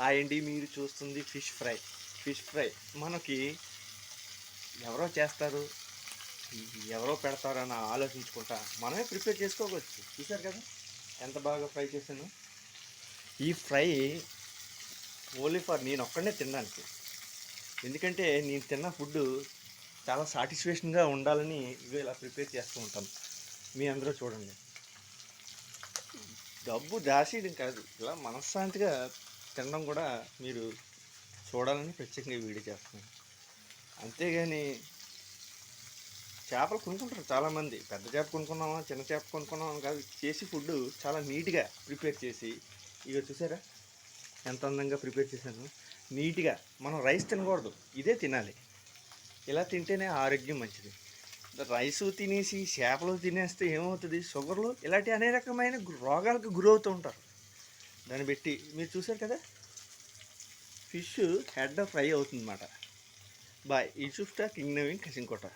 Hi అండి, మీరు చూస్తుంది ఫిష్ ఫ్రై. ఫిష్ ఫ్రై మనకి ఎవరో చేస్తారు, ఎవరో పెడతారని ఆలోచించుకుంటా మనమే ప్రిపేర్ చేసుకోవచ్చు. చూసారు కదా ఎంత బాగా ఫ్రై చేశాను. ఈ ఫ్రై ఓన్లీ ఫర్ నేను ఒక్కడే తినడానికి. ఎందుకంటే నేను తిన్న ఫుడ్ చాలా సాటిస్ఫాక్షన్గా ఉండాలని ఇవి ఇలా ప్రిపేర్ చేస్తూ ఉంటాను. మీ అందరూ చూడండి, డబ్బు దాచేయడం కాదు, ఇలా మనశ్శాంతిగా తినడం కూడా మీరు చూడాలని ప్రత్యేకంగా వీడియో చేస్తున్నాను. అంతేగాని చేపలు కొనుక్కుంటారు చాలామంది, పెద్ద చేప కొనుక్కున్నామా చిన్న చేప కొనుక్కున్నామా కాదు, చేసి ఫుడ్ చాలా నీట్గా ప్రిపేర్ చేసి, ఇక చూసారా ఎంత అందంగా ప్రిపేర్ చేశాను. నీట్గా మనం రైస్ తినకూడదు, ఇదే తినాలి. ఇలా తింటేనే ఆరోగ్యం మంచిది. రైసు తినేసి చేపలు తినేస్తే ఏమవుతుంది, షుగర్లు ఇలాంటి అనేక రకమైన రోగాలకు గురవుతూ ఉంటారు. దాన్ని బట్టి మీరు చూసారు కదా, ఫిష్ హెడ్ ఫ్రై అవుతుందన్నమాట. బాయ్, ఈ చూస్తా కింగ్ నవీన్ కసింకోట.